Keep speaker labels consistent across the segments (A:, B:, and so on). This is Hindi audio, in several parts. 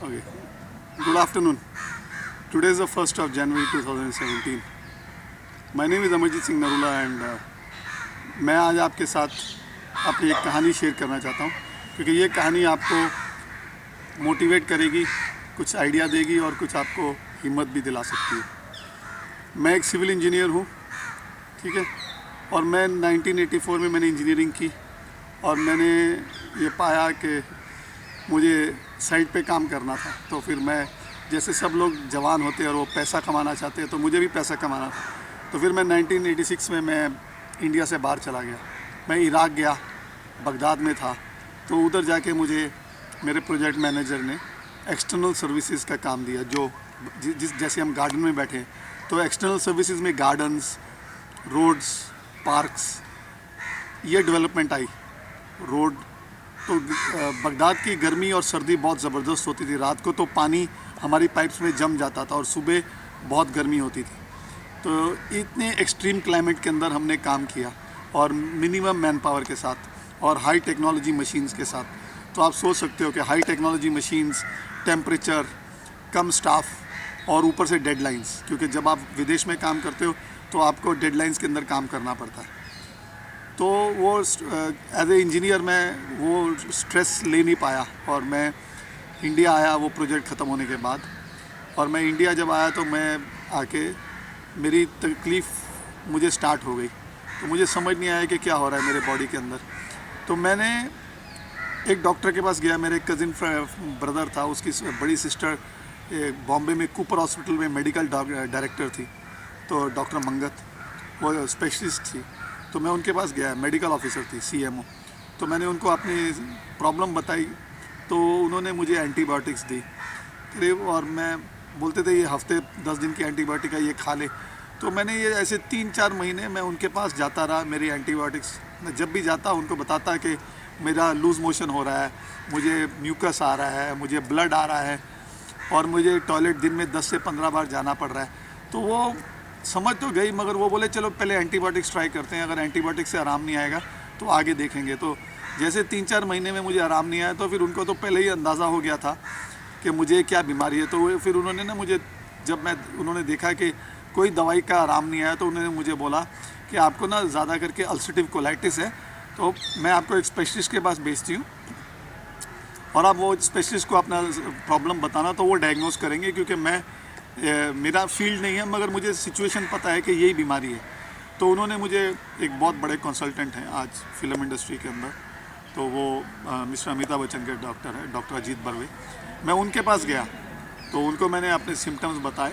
A: Okay. Good afternoon. Today is the 1st of January 2017. My name is Amarjit Singh Narula and मैं आज आपके साथ अपनी एक कहानी शेयर करना चाहता हूँ क्योंकि ये कहानी आपको मोटिवेट करेगी, कुछ आइडिया देगी और कुछ आपको हिम्मत भी दिला सकती है। मैं एक सिविल इंजीनियर हूँ, ठीक है, और मैं 1984 में मैंने इंजीनियरिंग की और मैंने ये पाया कि मुझे साइट पे काम करना था। तो फिर मैं, जैसे सब लोग जवान होते हैं और वो पैसा कमाना चाहते हैं, तो मुझे भी पैसा कमाना था। तो फिर मैं 1986 में मैं इंडिया से बाहर चला गया। मैं इराक गया, बगदाद में था। तो उधर जाके मुझे मेरे प्रोजेक्ट मैनेजर ने एक्सटर्नल सर्विसेज का काम दिया। जो जैसे हम गार्डन में बैठे हैं, तो एक्सटर्नल सर्विसेज में गार्डन्स, रोड्स, पार्क्स, ये डेवलपमेंट आई। रोड तो बगदाद की गर्मी और सर्दी बहुत ज़बरदस्त होती थी। रात को तो पानी हमारी पाइप्स में जम जाता था और सुबह बहुत गर्मी होती थी। तो इतने एक्सट्रीम क्लाइमेट के अंदर हमने काम किया और मिनिमम मैन पावर के साथ और हाई टेक्नोलॉजी मशीन्स के साथ। तो आप सोच सकते हो कि हाई टेक्नोलॉजी मशीन्स, टेम्परेचर, कम स्टाफ और ऊपर से डेडलाइंस, क्योंकि जब आप विदेश में काम करते हो तो आपको डेडलाइंस के अंदर काम करना पड़ता है। तो वो एज ए इंजीनियर मैं वो स्ट्रेस ले नहीं पाया और मैं इंडिया आया वो प्रोजेक्ट ख़त्म होने के बाद। और मैं इंडिया जब आया तो मैं आके मेरी तकलीफ़ मुझे स्टार्ट हो गई। तो मुझे समझ नहीं आया कि क्या हो रहा है मेरे बॉडी के अंदर। तो मैंने एक डॉक्टर के पास गया। मेरे कज़िन ब्रदर था, उसकी बड़ी सिस्टर बॉम्बे में कूपर हॉस्पिटल में मेडिकल डायरेक्टर थी, तो डॉक्टर मंगत, वो स्पेशलिस्ट थी। तो मैं उनके पास गया, मेडिकल ऑफिसर थी, CMO। तो मैंने उनको अपनी प्रॉब्लम बताई, तो उन्होंने मुझे एंटीबायोटिक्स दी। और मैं बोलते थे ये हफ्ते 10 दिन की एंटीबायोटिक है, ये खा ले। तो मैंने ये ऐसे 3-4 महीने मैं उनके पास जाता रहा। मेरी एंटीबायोटिक्स, मैं जब भी जाता उनको बताता कि मेरा लूज़ मोशन हो रहा है, मुझे म्यूकस आ रहा है, मुझे ब्लड आ रहा है और मुझे टॉयलेट दिन में 10 से 15 बार जाना पड़ रहा है। तो वो समझ तो गई, मगर वो बोले चलो पहले एंटीबायोटिक्स ट्राई करते हैं, अगर एंटीबायोटिक्स से आराम नहीं आएगा तो आगे देखेंगे। तो जैसे 3-4 महीने में मुझे आराम नहीं आया, तो फिर उनको तो पहले ही अंदाज़ा हो गया था कि मुझे क्या बीमारी है। तो वो फिर उन्होंने ना मुझे, जब उन्होंने देखा कि कोई दवाई का आराम नहीं आया, तो उन्होंने मुझे बोला कि आपको ना ज़्यादा करके अल्सरेटिव कोलाइटिस है, तो मैं आपको एक स्पेशलिस्ट के पास भेजती हूँ और आप वो स्पेशलिस्ट को अपना प्रॉब्लम बताना, तो वो डायग्नोज करेंगे। क्योंकि मेरा फील्ड नहीं है, मगर मुझे सिचुएशन पता है कि यही बीमारी है। तो उन्होंने मुझे, एक बहुत बड़े कंसल्टेंट हैं आज फिल्म इंडस्ट्री के अंदर, तो वो मिस्टर अमिताभ बच्चन के डॉक्टर हैं, डॉक्टर अजीत बर्वे। मैं उनके पास गया तो उनको मैंने अपने सिम्टम्स बताए।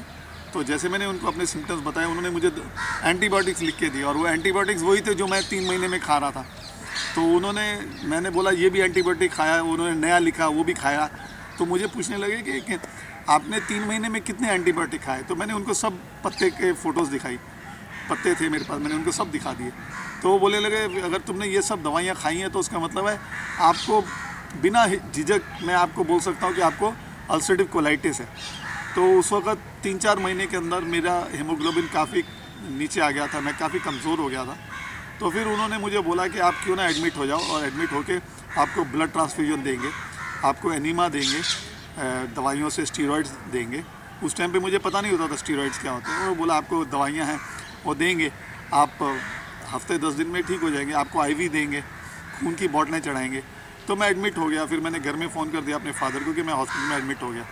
A: तो जैसे मैंने उनको अपने सिम्टम्स बताए, उन्होंने मुझे एंटीबायोटिक्स लिख के दी और वो एंटीबायोटिक्स वही थे जो मैं 3 महीने में खा रहा था। तो मैंने बोला ये भी एंटीबायोटिक खाया, उन्होंने नया लिखा, वो भी खाया। तो मुझे पूछने लगे कि आपने 3 महीने में कितने एंटीबायोटिक खाए। तो मैंने उनको सब पत्ते के फ़ोटोज़ दिखाई, पत्ते थे मेरे पास, मैंने उनको सब दिखा दिए। तो वो बोलने लगे अगर तुमने ये सब दवाइयाँ खाई हैं तो उसका मतलब है आपको बिना झिझक मैं आपको बोल सकता हूँ कि आपको अल्सरेटिव कोलाइटिस है। तो उस वक्त 3-4 महीने के अंदर मेरा हीमोग्लोबिन काफ़ी नीचे आ गया था, मैं काफ़ी कमज़ोर हो गया था। तो फिर उन्होंने मुझे बोला कि आप क्यों ना एडमिट हो जाओ, और एडमिट होके आपको ब्लड ट्रांसफ्यूजन देंगे, आपको एनीमा देंगे, दवाइयों से स्टीरॉइड्स देंगे। उस टाइम पे मुझे पता नहीं होता था स्टीरॉइड्स क्या होते हैं। वो बोला आपको दवाइयाँ हैं वो देंगे, आप हफ्ते 10 दिन में ठीक हो जाएंगे, आपको IV देंगे, खून की बॉटलें चढ़ाएंगे। तो मैं एडमिट हो गया। फिर मैंने घर में फ़ोन कर दिया अपने फादर को कि मैं हॉस्पिटल में एडमिट हो गया।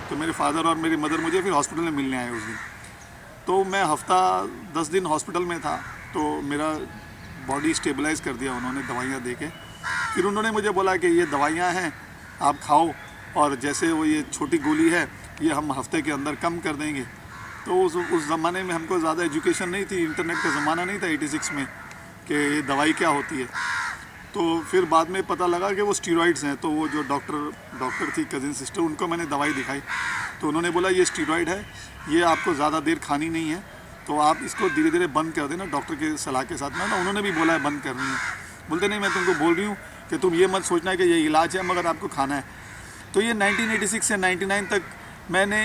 A: तो मेरे फादर और मेरी मदर मुझे फिर हॉस्पिटल में मिलने आए उस दिन। तो मैं हफ्ता 10 दिन हॉस्पिटल में था। तो मेरा बॉडी स्टेबलाइज़ कर दिया उन्होंने दवाइयाँ दे के। फिर उन्होंने मुझे बोला कि ये दवाइयाँ हैं, आप खाओ, और जैसे वो ये छोटी गोली है ये हम हफ्ते के अंदर कम कर देंगे। तो उस ज़माने में हमको ज़्यादा एजुकेशन नहीं थी, इंटरनेट का ज़माना नहीं था 86 में कि ये दवाई क्या होती है। तो फिर बाद में पता लगा कि वो स्टीरॉइड्स हैं। तो वो जो डॉक्टर थी कज़िन सिस्टर, उनको मैंने दवाई दिखाई। तो उन्होंने बोला ये स्टीरॉइड है, ये आपको ज़्यादा देर खानी नहीं है, तो आप इसको धीरे धीरे बंद कर देना डॉक्टर के सलाह के साथ में ना। उन्होंने भी बोला है बंद करनी है। बोलते नहीं, मैं तुमको बोल रही हूँ कि तुम ये मत सोचना कि ये इलाज है, मगर आपको खाना है। तो ये 1986 से 99 तक मैंने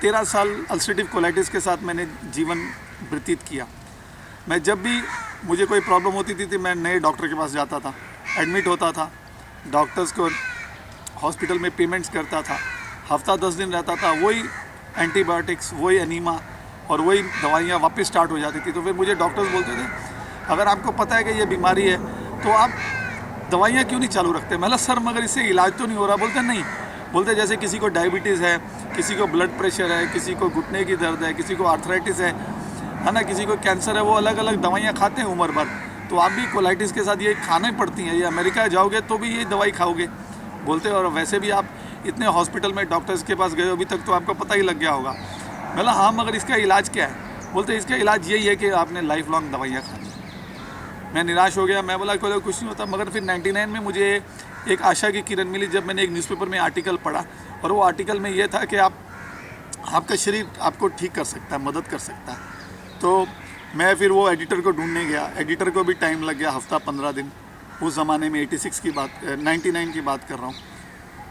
A: 13 साल अल्सरेटिव कोलाइटिस के साथ मैंने जीवन व्यतीत किया। मैं जब भी मुझे कोई प्रॉब्लम होती थी तो मैं नए डॉक्टर के पास जाता था, एडमिट होता था, डॉक्टर्स को हॉस्पिटल में पेमेंट्स करता था, हफ्ता 10 दिन रहता था, वही एंटीबायोटिक्स, वही एनीमा और वही दवाइयाँ वापस स्टार्ट हो जाती थी। तो फिर मुझे डॉक्टर्स बोलते थे, अगर आपको पता है कि ये बीमारी है तो आप दवाइयाँ क्यों नहीं चालू रखते? मतलब सर मगर इससे इलाज तो नहीं हो रहा। बोलते नहीं, बोलते जैसे किसी को डायबिटीज़ है, किसी को ब्लड प्रेशर है, किसी को घुटने की दर्द है, किसी को आर्थराइटिस है ना, किसी को कैंसर है, वो अलग अलग दवाइयाँ खाते हैं उम्र भर। तो आप भी कोलाइटिस के साथ ये खाने पड़ती हैं, ये अमेरिका जाओगे तो भी ये दवाई खाओगे बोलते। और वैसे भी आप इतने हॉस्पिटल में डॉक्टर्स के पास गए अभी तक तो आपको पता ही लग गया होगा। मतलब हाँ, मगर इसका इलाज क्या है? बोलते इसका इलाज यही है कि आपने लाइफ लॉन्ग दवाइयाँ खानी। मैं निराश हो गया, मैं बोला कोई कुछ नहीं होता। मगर फिर 99 में मुझे एक आशा की किरण मिली जब मैंने एक न्यूज़पेपर में आर्टिकल पढ़ा, और वो आर्टिकल में ये था कि आपका शरीर आपको ठीक कर सकता है, मदद कर सकता है। तो मैं फिर वो एडिटर को ढूंढने गया। एडिटर को भी टाइम लग गया, हफ्ता 15 दिन। उस ज़माने में 86 की बात 99 की बात कर रहा हूँ।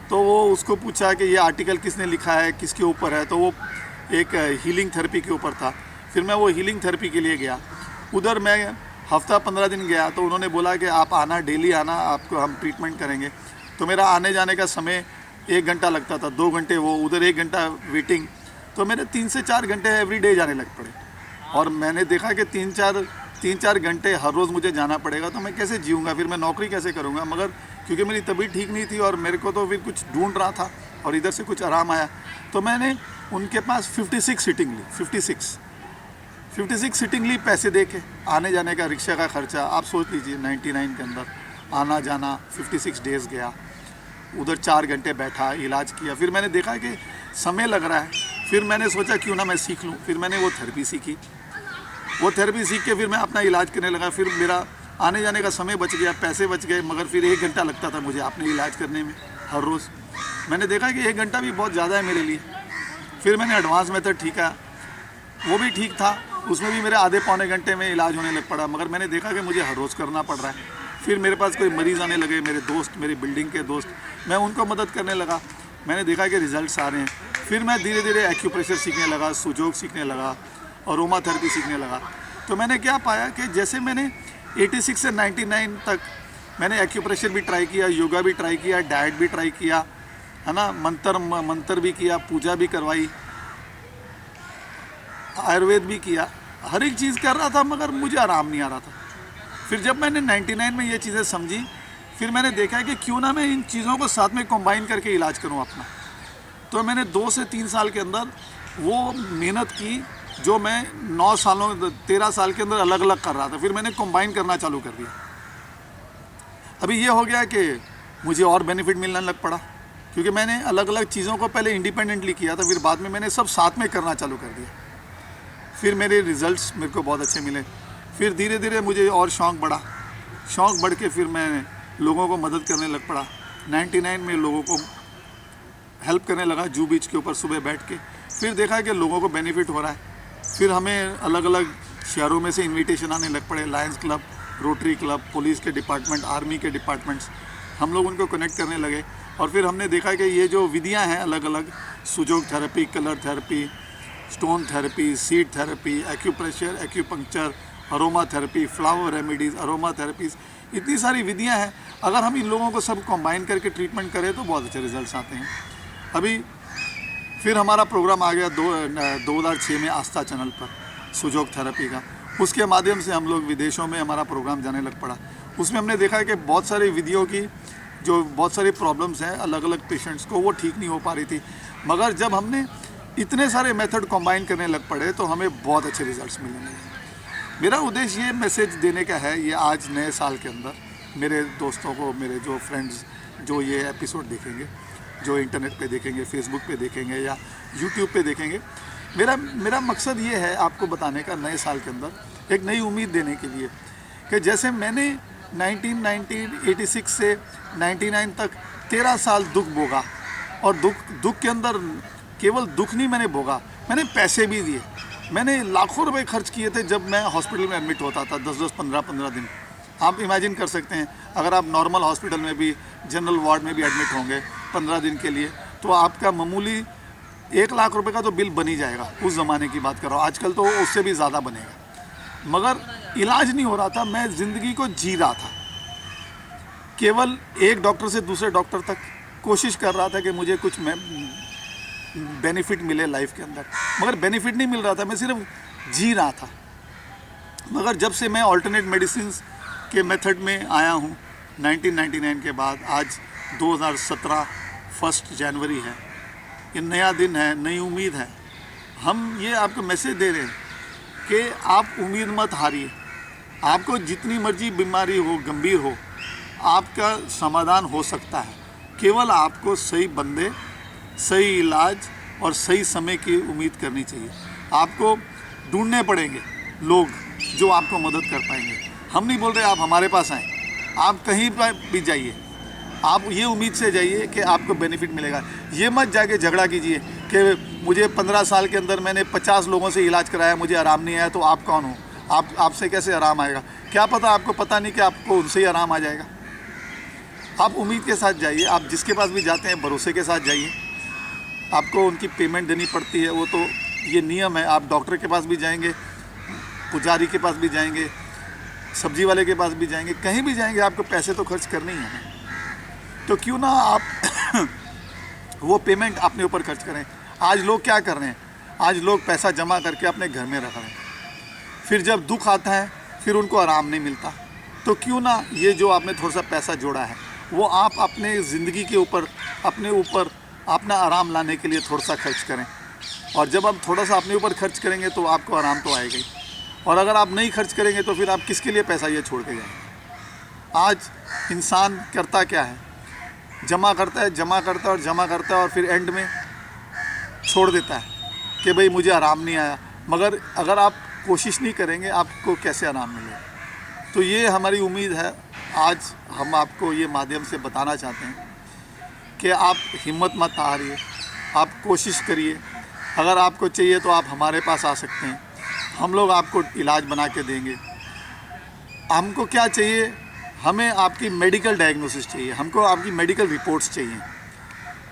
A: तो वो उसको पूछा कि ये आर्टिकल किसने लिखा है, किसके ऊपर है। तो वो एक हीलिंग थेरेपी के ऊपर था। फिर मैं वो हीलिंग थेरेपी के लिए गया। उधर मैं हफ्ता 15 दिन गया तो उन्होंने बोला कि आप आना, डेली आना, आपको हम ट्रीटमेंट करेंगे। तो मेरा आने जाने का समय 1 घंटा लगता था, 2 घंटे वो उधर, 1 घंटा वेटिंग। तो मेरे 3 से 4 घंटे एवरी डे जाने लग पड़े। और मैंने देखा कि 3-4 घंटे हर रोज़ मुझे जाना पड़ेगा तो मैं कैसे जीऊँगा, फिर मैं नौकरी कैसे करूँगा। मगर क्योंकि मेरी तबीयत ठीक नहीं थी और मेरे को तो फिर कुछ ढूंढ रहा था और इधर से कुछ आराम आया, तो मैंने उनके पास 56 सीटिंग ली। 56 सीटिंग ली, पैसे दे के, आने जाने का, रिक्शा का खर्चा। आप सोच लीजिए 99 के अंदर आना जाना, 56 डेज़ गया उधर, 4 घंटे बैठा, इलाज किया। फिर मैंने देखा कि समय लग रहा है, फिर मैंने सोचा क्यों ना मैं सीख लूँ। फिर मैंने वो थेरेपी सीखी। वो थेरेपी सीख के फिर मैं अपना इलाज करने लगा। फिर मेरा आने जाने का समय बच गया, पैसे बच गए। मगर फिर 1 घंटा लगता था मुझे अपने इलाज करने में हर रोज़। मैंने देखा कि 1 घंटा भी बहुत ज़्यादा है मेरे लिए। फिर मैंने एडवांस मेथड ठीक है, वो भी ठीक था, उसमें भी मेरे आधे पौने घंटे में इलाज होने लग पड़ा। मगर मैंने देखा कि मुझे हर रोज़ करना पड़ रहा है। फिर मेरे पास कोई मरीज़ आने लगे, मेरे दोस्त, मेरी बिल्डिंग के दोस्त, मैं उनको मदद करने लगा। मैंने देखा कि रिजल्ट्स आ रहे हैं। फिर मैं धीरे धीरे एक्यूप्रेशर सीखने लगा, सुजोग सीखने लगा, अरोमा थेरेपी सीखने लगा। तो मैंने क्या पाया कि जैसे मैंने 86 से 99 तक मैंने एक्यूप्रेशर भी ट्राई किया, योगा भी ट्राई किया, डाइट भी ट्राई किया, है ना, मंत्र भी किया, पूजा भी करवाई, आयुर्वेद भी किया, हर एक चीज़ कर रहा था, मगर मुझे आराम नहीं आ रहा था। फिर जब मैंने 99 में ये चीज़ें समझी, फिर मैंने देखा कि क्यों ना मैं इन चीज़ों को साथ में कंबाइन करके इलाज करूं अपना। तो मैंने 2 से 3 साल के अंदर वो मेहनत की जो मैं 13 साल के अंदर अलग अलग कर रहा था। फिर मैंने कंबाइन करना चालू कर दिया। अभी ये हो गया कि मुझे और बेनिफिट मिलने लग पड़ा, क्योंकि मैंने अलग अलग चीज़ों को पहले इंडिपेंडेंटली किया था, फिर बाद में मैंने सब साथ में करना चालू कर दिया। फिर मेरे रिज़ल्ट्स मेरे को बहुत अच्छे मिले। फिर धीरे धीरे मुझे और शौक़ बढ़ के फिर मैं लोगों को मदद करने लग पड़ा। 99 में लोगों को हेल्प करने लगा, जू बीच के ऊपर सुबह बैठ के। फिर देखा कि लोगों को बेनिफिट हो रहा है। फिर हमें अलग अलग शहरों में से इनविटेशन आने लग पड़े, Lions club, rotary club, police के डिपार्टमेंट, आर्मी के डिपार्टमेंट्स, हम लोग उनको कनेक्ट करने लगे। और फिर हमने देखा कि ये जो विधियाँ हैं अलग अलग, सुजोग therapy, colour therapy, stone therapy, seed therapy, acupressure, acupuncture, aroma therapy, flower remedies, aroma therapies, इतनी सारी विधियां हैं। अगर हम इन लोगों को सब कंबाइन करके ट्रीटमेंट करें तो बहुत अच्छे रिजल्ट्स आते हैं। अभी फिर हमारा प्रोग्राम आ गया 2006 में आस्था चैनल पर सुजोग थेरेपी का। उसके माध्यम से हम लोग विदेशों में हमारा प्रोग्राम जाने लग पड़ा। उसमें हमने देखा कि बहुत सारी विधियों की जो बहुत सारी प्रॉब्लम्स हैं अलग अलग पेशेंट्स को, वो ठीक नहीं हो पा रही थी। मगर जब हमने इतने सारे मेथड कंबाइन करने लग पड़े तो हमें बहुत अच्छे रिजल्ट्स मिलने लगे। मेरा उद्देश्य ये मैसेज देने का है, ये आज नए साल के अंदर मेरे दोस्तों को, मेरे जो फ्रेंड्स जो ये एपिसोड देखेंगे, जो इंटरनेट पे देखेंगे, फेसबुक पे देखेंगे या यूट्यूब पे देखेंगे, मेरा मकसद ये है आपको बताने का नए साल के अंदर एक नई उम्मीद देने के लिए कि जैसे मैंने 86 से 99 तक 13 साल दुख भोगा, और दुख के अंदर केवल दुख नहीं मैंने भोगा, मैंने पैसे भी दिए। मैंने लाखों रुपए खर्च किए थे जब मैं हॉस्पिटल में एडमिट होता था, 10-10, 15-15 दिन। आप इमेजिन कर सकते हैं, अगर आप नॉर्मल हॉस्पिटल में भी, जनरल वार्ड में भी एडमिट होंगे 15 दिन के लिए, तो आपका मामूली 1 लाख रुपए का तो बिल बन ही जाएगा। उस ज़माने की बात कर रहा हूँ, आजकल तो उससे भी ज़्यादा बनेगा। मगर इलाज नहीं हो रहा था, मैं ज़िंदगी को जी रहा था, केवल एक डॉक्टर से दूसरे डॉक्टर तक, कोशिश कर रहा था कि मुझे कुछ बेनिफिट मिले लाइफ के अंदर, मगर बेनिफिट नहीं मिल रहा था, मैं सिर्फ जी रहा था। मगर जब से मैं अल्टरनेट मेडिसिन के मेथड में आया हूँ 1999 के बाद, आज 2017 1 जनवरी है, ये नया दिन है, नई उम्मीद है। हम ये आपको मैसेज दे रहे हैं कि आप उम्मीद मत हारिए। आपको जितनी मर्जी बीमारी हो, गंभीर हो, आपका समाधान हो सकता है। केवल आपको सही बंदे, सही इलाज और सही समय की उम्मीद करनी चाहिए। आपको ढूंढने पड़ेंगे लोग जो आपको मदद कर पाएंगे। हम नहीं बोल रहे आप हमारे पास आएँ, आप कहीं पर भी जाइए, आप ये उम्मीद से जाइए कि आपको बेनिफिट मिलेगा। ये मत जाके झगड़ा कीजिए कि मुझे 15 साल के अंदर मैंने 50 लोगों से इलाज कराया, मुझे आराम नहीं आया, तो आप कौन हो? आपसे कैसे आराम आएगा? क्या पता, आपको पता नहीं कि आपको उनसे ही आराम आ जाएगा। आप उम्मीद के साथ जाइए, आप जिसके पास भी जाते हैं भरोसे के साथ जाइए। आपको उनकी पेमेंट देनी पड़ती है, वो तो ये नियम है। आप डॉक्टर के पास भी जाएंगे, पुजारी के पास भी जाएंगे, सब्जी वाले के पास भी जाएंगे, कहीं भी जाएंगे, आपको पैसे तो खर्च करने ही हैं। तो क्यों ना आप वो पेमेंट अपने ऊपर खर्च करें। आज लोग क्या कर रहे हैं? आज लोग पैसा जमा करके अपने घर में रख रहे हैं, फिर जब दुख आता है फिर उनको आराम नहीं मिलता। तो क्यों ना ये जो आपने थोड़ा सा पैसा जोड़ा है वो आप अपने ज़िंदगी के ऊपर, अपने ऊपर अपना आराम लाने के लिए थोड़ा सा खर्च करें। और जब आप थोड़ा सा अपने ऊपर खर्च करेंगे तो आपको आराम तो आएगा ही। और अगर आप नहीं खर्च करेंगे तो फिर आप किसके लिए पैसा ये छोड़ के जाएंगे? आज इंसान करता क्या है? जमा करता है, जमा करता है और जमा करता है, और फिर एंड में छोड़ देता है कि भाई मुझे आराम नहीं आया। मगर अगर आप कोशिश नहीं करेंगे आपको कैसे आराम मिलेगा? तो ये हमारी उम्मीद है। आज हम आपको ये माध्यम से बताना चाहते हैं कि आप हिम्मत मत हारिए, आप कोशिश करिए। अगर आपको चाहिए तो आप हमारे पास आ सकते हैं, हम लोग आपको इलाज बना के देंगे। हमको क्या चाहिए? हमें आपकी मेडिकल डायग्नोसिस चाहिए, हमको आपकी मेडिकल रिपोर्ट्स चाहिए।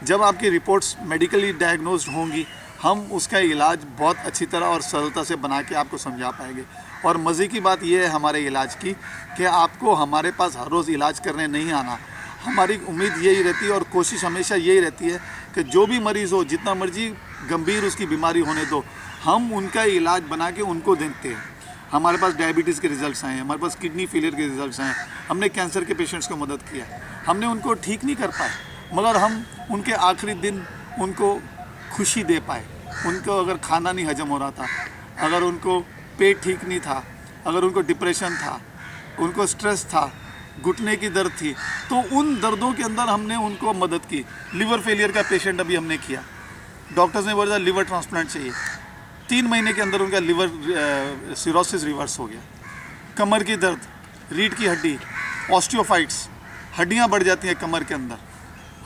A: जब आपकी रिपोर्ट्स मेडिकली डायग्नोस्ड होंगी, हम उसका इलाज बहुत अच्छी तरह और सरलता से बना के आपको समझा पाएंगे। और मज़े की बात यह है हमारे इलाज की कि आपको हमारे पास हर रोज़ इलाज करने नहीं आना। हमारी उम्मीद यही रहती है और कोशिश हमेशा यही रहती है कि जो भी मरीज़ हो, जितना मर्जी गंभीर उसकी बीमारी होने दो, हम उनका इलाज बना के उनको देते हैं। हमारे पास डायबिटीज़ के रिज़ल्ट्स आए हैं, हमारे पास किडनी फेलियर के रिज़ल्ट्स आए हैं, हमने कैंसर के पेशेंट्स को मदद किया। हमने उनको ठीक नहीं कर पाए, मगर हम उनके आखिरी दिन उनको खुशी दे पाए। उनको अगर खाना नहीं हजम हो रहा था, अगर उनको पेट ठीक नहीं था, अगर उनको डिप्रेशन था, उनको स्ट्रेस था, घुटने की दर्द थी, तो उन दर्दों के अंदर हमने उनको मदद की। लिवर फेलियर का पेशेंट अभी हमने किया, डॉक्टर्स ने बोला लिवर ट्रांसप्लांट चाहिए, 3 महीने के अंदर उनका लिवर सिरोसिस रिवर्स हो गया। कमर की दर्द, रीढ़ की हड्डी, ऑस्टियोफाइट्स, हड्डियाँ बढ़ जाती हैं कमर के अंदर,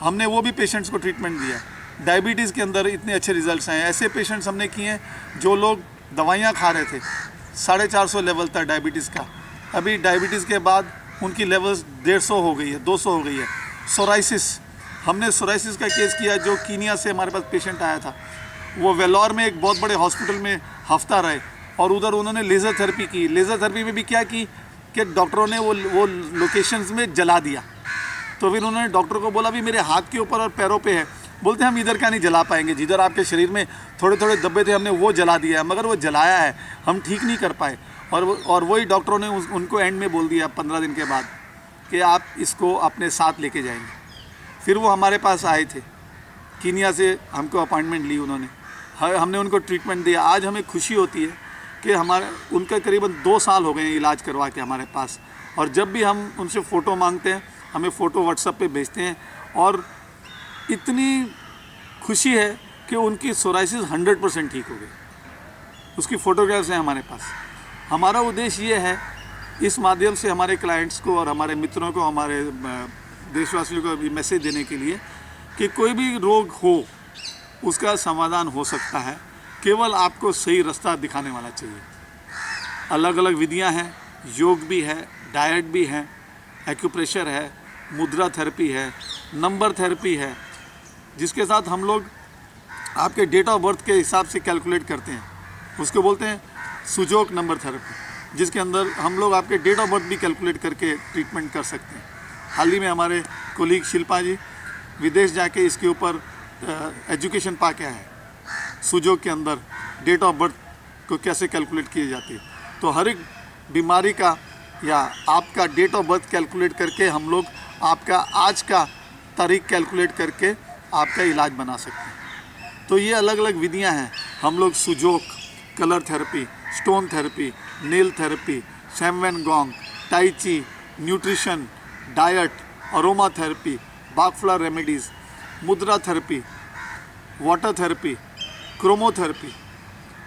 A: हमने वो भी पेशेंट्स को ट्रीटमेंट दिया। डायबिटीज़ के अंदर इतने अच्छे रिजल्ट्स आए, ऐसे पेशेंट्स हमने किए हैं जो लोग दवाइयाँ खा रहे थे, 450 लेवल था डायबिटीज़ का, अभी डायबिटीज़ के बाद उनकी लेवल्स 150 हो गई है, 200 हो गई है। सोराइसिस, हमने सोराइसिस का केस किया जो कीनिया से हमारे पास पेशेंट आया था। वो वेलोर में एक बहुत बड़े हॉस्पिटल में हफ्ता रहे और उधर उन्होंने लेज़र थेरेपी की। लेज़र थेरेपी में भी क्या की कि डॉक्टरों ने वो लोकेशंस में जला दिया। तो फिर उन्होंने डॉक्टर को बोला भी मेरे हाथ के ऊपर और पैरों पे है। बोलते हम इधर क्या नहीं जला पाएंगे, जिधर आपके शरीर में थोड़े थोड़े धब्बे थे हमने वो जला दिया है, मगर वो जलाया है, हम ठीक नहीं कर पाए। और वही डॉक्टरों ने उनको एंड में बोल दिया 15 दिन के बाद कि आप इसको अपने साथ लेके जाएंगे। फिर वो हमारे पास आए थे, कीनिया से हमको अपॉइंटमेंट ली उन्होंने, हमने उनको ट्रीटमेंट दिया। आज हमें खुशी होती है कि हमारे उनका करीबन 2 साल हो गए हैं इलाज करवा के हमारे पास। और जब भी हम उनसे फ़ोटो मांगते हैं, हमें फ़ोटो व्हाट्सएप पे भेजते हैं और इतनी खुशी है कि उनकी सोराइसिस 100% ठीक हो गई। उसकी फ़ोटोग्राफ्स हैं हमारे पास। हमारा उद्देश्य ये है इस माध्यम से हमारे क्लाइंट्स को और हमारे मित्रों को, हमारे देशवासियों को भी मैसेज देने के लिए कि कोई भी रोग हो उसका समाधान हो सकता है, केवल आपको सही रास्ता दिखाने वाला चाहिए। अलग अलग विधियां हैं, योग भी है, डाइट भी है, एक्यूप्रेशर है, मुद्रा थेरेपी है, नंबर थेरेपी है, जिसके साथ हम लोग आपके डेट ऑफ बर्थ के हिसाब से कैलकुलेट करते हैं, उसको बोलते हैं सुजोक नंबर थेरेपी, जिसके अंदर हम लोग आपके डेट ऑफ बर्थ भी कैलकुलेट करके ट्रीटमेंट कर सकते हैं। हाल ही में हमारे कोलीग शिल्पा जी विदेश जाके इसके ऊपर एजुकेशन पा के आए, सुजोग के अंदर डेट ऑफ बर्थ को कैसे कैलकुलेट की जाती है। तो हर एक बीमारी का या आपका डेट ऑफ बर्थ कैलकुलेट करके हम लोग आपका आज का तारीख कैलकुलेट करके आपका इलाज बना सकते हैं। तो ये अलग अलग विधियां हैं। हम लोग Sujok, colour therapy, stone therapy, nail therapy, शैमवेन गोंग, tai chi, nutrition, diet, aroma therapy, Bach flower remedies, मुद्रा थेरेपी, वाटर थेरेपी, क्रोमोथेरेपी,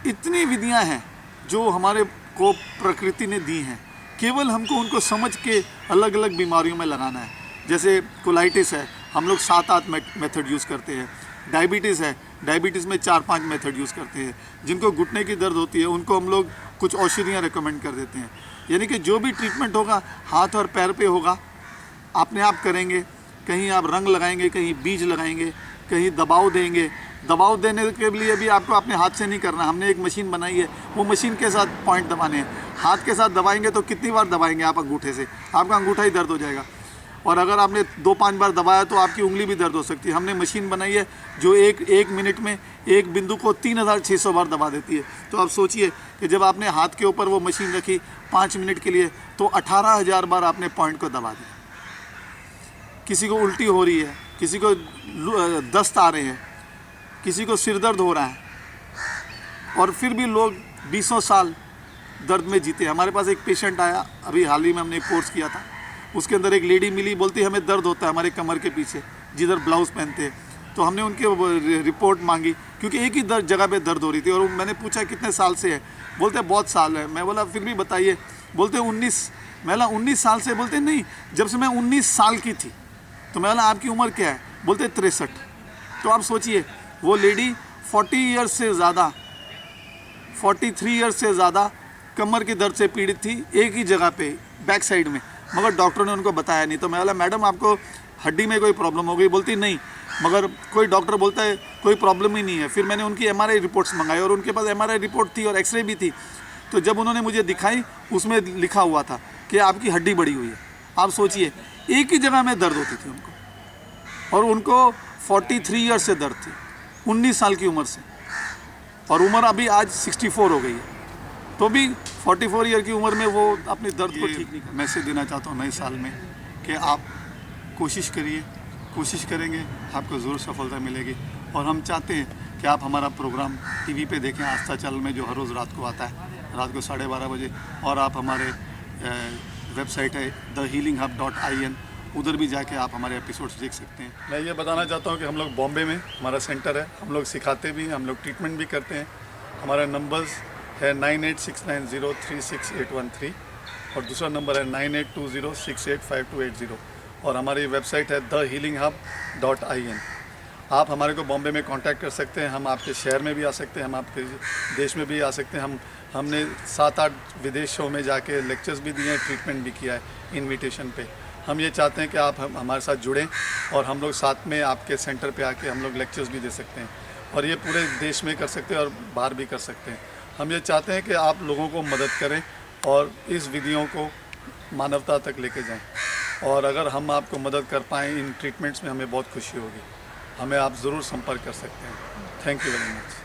A: इतनी विधियां हैं जो हमारे को प्रकृति ने दी हैं। केवल हमको उनको समझ के अलग अलग बीमारियों में लगाना है। जैसे कोलाइटिस है, हम लोग 7-8 मेथड यूज़ करते हैं। डायबिटीज़ है, डायबिटीज़ में 4-5 मेथड यूज़ करते हैं। जिनको घुटने की दर्द होती है उनको हम लोग कुछ औषधियाँ रिकमेंड कर देते हैं। यानी कि जो भी ट्रीटमेंट होगा हाथ और पैर पे होगा, अपने आप करेंगे। कहीं आप रंग लगाएंगे, कहीं बीज लगाएंगे, कहीं दबाव देंगे। दबाव देने के लिए भी आपको अपने हाथ से नहीं करना। हमने एक मशीन बनाई है, वो मशीन के साथ पॉइंट दबाने हैं। हाथ के साथ दबाएंगे तो कितनी बार दबाएंगे आप अंगूठे से, आपका अंगूठा ही दर्द हो जाएगा। और अगर आपने 2-5 बार दबाया तो आपकी उंगली भी दर्द हो सकती है। हमने मशीन बनाई है जो एक मिनट में एक बिंदु को 3600 बार दबा देती है। तो आप सोचिए कि जब आपने हाथ के ऊपर वो मशीन रखी 5 मिनट के लिए तो 18,000 बार आपने पॉइंट को दबा दिया। किसी को उल्टी हो रही है, किसी को दस्त आ रहे हैं, किसी को सिर दर्द हो रहा है, और फिर भी लोग 20 साल दर्द में जीते। हमारे पास एक पेशेंट आया, अभी हाल ही में हमने एक कोर्स किया था। उसके अंदर एक लेडी मिली, बोलती हमें दर्द होता है हमारे कमर के पीछे जिधर ब्लाउज़ पहनते हैं। तो हमने उनके रिपोर्ट मांगी क्योंकि एक ही जगह पे दर्द हो रही थी। और मैंने पूछा कितने साल से है, बोलते बहुत साल है। मैं बोला फिर भी बताइए, बोलते 19। मैं बोला 19 साल से? बोलते नहीं, जब से मैं 19 साल की थी। तो मैं बोला आपकी उम्र क्या है? बोलते 63। तो आप सोचिए वो लेडी 40 ईयर्स से ज़्यादा, 43 ईयर्स से ज़्यादा कमर की दर्द से पीड़ित थी, एक ही जगह पे बैक साइड में, मगर डॉक्टर ने उनको बताया नहीं। तो मैं बोला मैडम आपको हड्डी में कोई प्रॉब्लम हो गई? बोलती नहीं, मगर कोई डॉक्टर बोलता है कोई प्रॉब्लम ही नहीं है। फिर मैंने उनकी MRI रिपोर्ट्स मंगाई और उनके पास MRI रिपोर्ट थी और एक्सरे भी थी। तो जब उन्होंने मुझे दिखाई उसमें लिखा हुआ था कि आपकी हड्डी बढ़ी हुई है। आप सोचिए एक ही जगह में दर्द होती थी उनको, और उनको 43 ईयर्स से दर्द थी, 19 साल की उम्र से, और उम्र अभी आज 64 हो गई है। तो भी 44 ईयर की उम्र में वो अपने दर्द को ठीक नहीं कर। मैसेज देना चाहता हूँ नए साल में कि आप कोशिश करिए, कोशिश करेंगे आपको ज़रूर सफलता मिलेगी। और हम चाहते हैं कि आप हमारा प्रोग्राम TV पे देखें, आस्था चैनल में, जो हर रोज़ रात को आता है, रात को 12:30 बजे। और आप हमारे वेबसाइट है thehealinghub.in, उधर भी जाके आप हमारे एपिसोड्स देख सकते हैं। मैं ये बताना चाहता हूँ कि हम लोग बॉम्बे में हमारा सेंटर है, हम लोग सिखाते भी हैं, हम लोग ट्रीटमेंट भी करते हैं। हमारा नंबर्स है 9869036813 और दूसरा नंबर है 9820685280 और हमारी वेबसाइट है thehealinghub.in। आप हमारे को बॉम्बे में कांटेक्ट कर सकते हैं, हम आपके शहर में भी आ सकते हैं, हम आपके देश में भी आ सकते हैं। हमने 7-8 विदेशों में जाके लेक्चर्स भी दिए हैं, ट्रीटमेंट भी किया है इनविटेशन पे। हम ये चाहते हैं कि आप हमारे साथ जुड़ें और हम लोग साथ में आपके सेंटर पे आके हम लोग लेक्चर्स भी दे सकते हैं, और ये पूरे देश में कर सकते हैं और बाहर भी कर सकते हैं। हम ये चाहते हैं कि आप लोगों को मदद करें और इस विधियों को मानवता तक लेके जाएं, और अगर हम आपको मदद कर पाएँ इन ट्रीटमेंट्स में, हमें बहुत खुशी होगी। हमें आप ज़रूर संपर्क कर सकते हैं। Thank you very much.